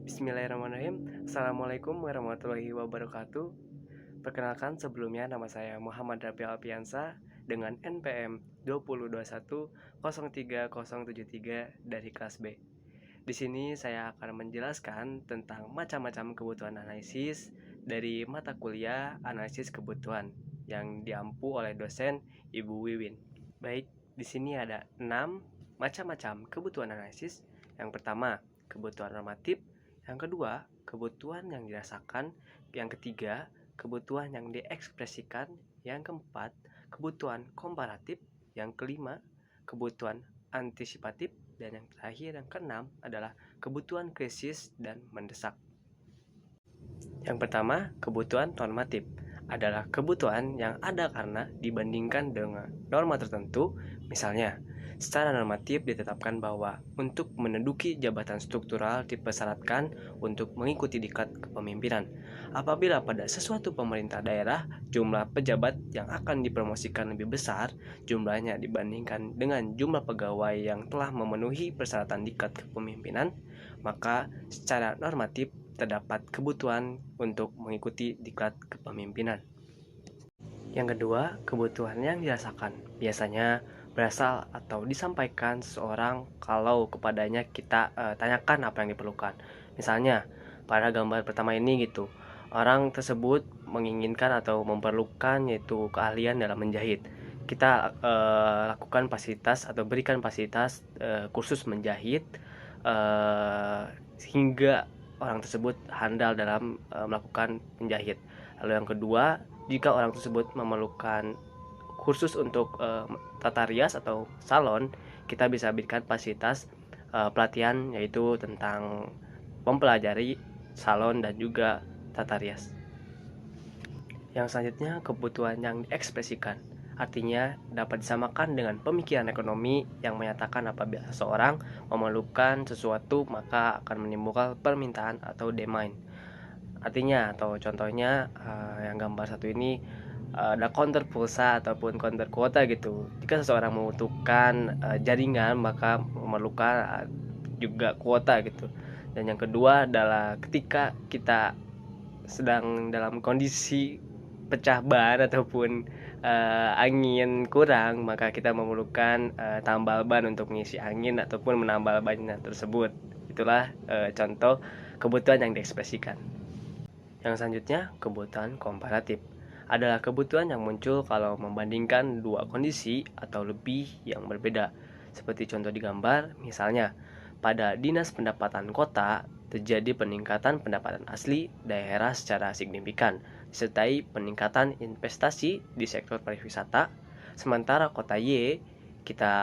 Bismillahirrahmanirrahim. Assalamualaikum warahmatullahi wabarakatuh. Perkenalkan sebelumnya nama saya Muhammad Rafi Alpiansa dengan NPM 2021 03 073 dari kelas B. Di sini saya akan menjelaskan tentang macam-macam kebutuhan analisis dari mata kuliah analisis kebutuhan yang diampu oleh dosen Ibu Wiwin. Baik, di sini ada 6 macam-macam kebutuhan analisis. Yang pertama, kebutuhan normatif. Yang kedua, kebutuhan yang dirasakan. Yang ketiga, kebutuhan yang diekspresikan. Yang keempat, kebutuhan komparatif. Yang kelima, kebutuhan antisipatif. Dan yang terakhir, yang keenam adalah kebutuhan krisis dan mendesak. Yang pertama, kebutuhan normatif adalah kebutuhan yang ada karena dibandingkan dengan norma tertentu. Misalnya, secara normatif ditetapkan bahwa untuk menduduki jabatan struktural dipersyaratkan untuk mengikuti diklat kepemimpinan. Apabila pada sesuatu pemerintah daerah jumlah pejabat yang akan dipromosikan lebih besar jumlahnya dibandingkan dengan jumlah pegawai yang telah memenuhi persyaratan diklat kepemimpinan, maka secara normatif terdapat kebutuhan untuk mengikuti diklat kepemimpinan. Yang kedua, kebutuhan yang dirasakan biasanya berasal atau disampaikan seseorang kalau kepadanya kita tanyakan apa yang diperlukan. Misalnya, pada gambar pertama ini gitu, orang tersebut menginginkan atau memerlukan yaitu keahlian dalam menjahit. Kita lakukan fasilitas atau berikan fasilitas kursus menjahit hingga orang tersebut handal dalam melakukan menjahit. Lalu yang kedua, jika orang tersebut memerlukan khusus untuk tata rias atau salon, kita bisa berikan fasilitas pelatihan yaitu tentang mempelajari salon dan juga tata rias. Yang selanjutnya, kebutuhan yang diekspresikan. Artinya dapat disamakan dengan pemikiran ekonomi yang menyatakan apabila seseorang memerlukan sesuatu maka akan menimbulkan permintaan atau demand. Artinya atau contohnya yang gambar satu ini ada counter pulsa ataupun counter kuota gitu. Jika seseorang membutuhkan jaringan maka memerlukan juga kuota gitu. Dan yang kedua adalah ketika kita sedang dalam kondisi pecah ban ataupun angin kurang, maka kita memerlukan tambal ban untuk mengisi angin ataupun menambal bannya tersebut. Itulah contoh kebutuhan yang diekspresikan. Yang selanjutnya, kebutuhan komparatif adalah kebutuhan yang muncul kalau membandingkan dua kondisi atau lebih yang berbeda. Seperti contoh di gambar, misalnya pada Dinas Pendapatan Kota terjadi peningkatan pendapatan asli daerah secara signifikan, disertai peningkatan investasi di sektor pariwisata. Sementara Kota Y, kita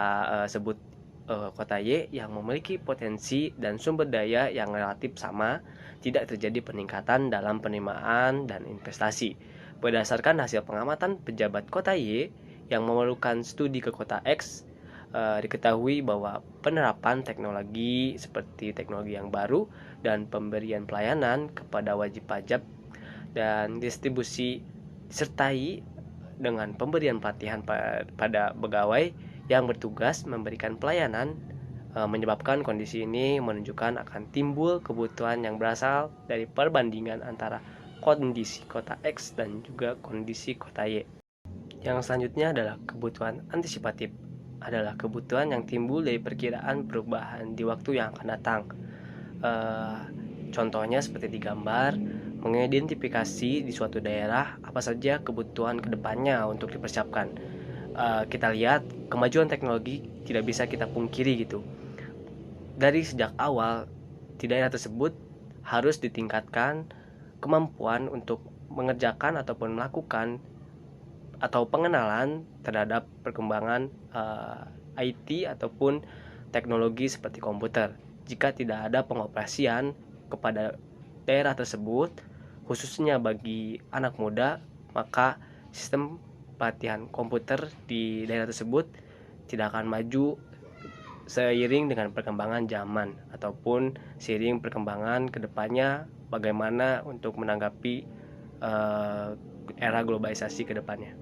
sebut Kota Y yang memiliki potensi dan sumber daya yang relatif sama, tidak terjadi peningkatan dalam penerimaan dan investasi. Berdasarkan hasil pengamatan pejabat Kota Y yang memerlukan studi ke Kota X, diketahui bahwa penerapan teknologi seperti teknologi yang baru dan pemberian pelayanan kepada wajib pajak dan distribusi disertai dengan pemberian pelatihan pada pegawai yang bertugas memberikan pelayanan menyebabkan kondisi ini menunjukkan akan timbul kebutuhan yang berasal dari perbandingan antara kondisi kota X dan juga kondisi kota Y. Yang selanjutnya adalah kebutuhan antisipatif, adalah kebutuhan yang timbul dari perkiraan perubahan di waktu yang akan datang. Contohnya seperti di gambar, mengidentifikasi di suatu daerah apa saja kebutuhan kedepannya untuk dipersiapkan. Kita lihat kemajuan teknologi tidak bisa kita pungkiri gitu. Dari sejak awal di daerah tersebut harus ditingkatkan kemampuan untuk mengerjakan ataupun melakukan atau pengenalan terhadap perkembangan IT ataupun teknologi seperti komputer. Jika tidak ada pengoperasian kepada daerah tersebut, khususnya bagi anak muda, maka sistem pelatihan komputer di daerah tersebut tidak akan maju seiring dengan perkembangan zaman ataupun seiring perkembangan kedepannya bagaimana untuk menanggapi era globalisasi kedepannya.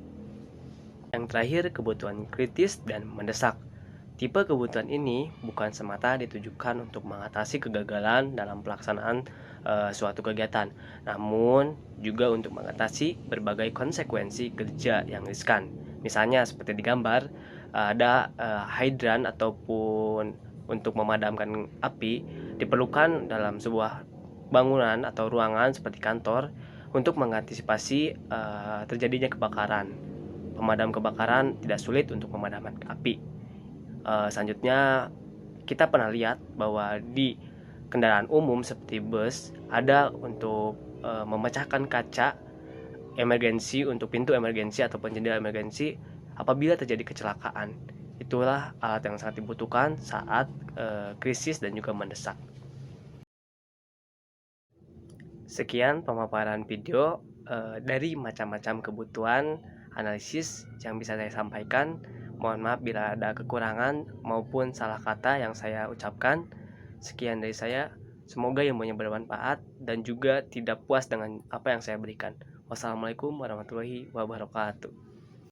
Yang terakhir, kebutuhan kritis dan mendesak. Tipe kebutuhan ini bukan semata ditujukan untuk mengatasi kegagalan dalam pelaksanaan suatu kegiatan, namun juga untuk mengatasi berbagai konsekuensi kerja yang riskan. Misalnya seperti di gambar, ada hidran ataupun untuk memadamkan api diperlukan dalam sebuah bangunan atau ruangan seperti kantor untuk mengantisipasi terjadinya kebakaran. Pemadam kebakaran tidak sulit untuk memadamkan api. Selanjutnya kita pernah lihat bahwa di kendaraan umum seperti bus ada untuk memecahkan kaca emergensi untuk pintu emergensi ataupun jendela emergensi apabila terjadi kecelakaan. Itulah alat yang sangat dibutuhkan saat krisis dan juga mendesak. Sekian pemaparan video dari macam-macam kebutuhan analisis yang bisa saya sampaikan. Mohon maaf bila ada kekurangan maupun salah kata yang saya ucapkan. Sekian dari saya. Semoga ilmunya bermanfaat dan juga tidak puas dengan apa yang saya berikan. Wassalamualaikum warahmatullahi wabarakatuh.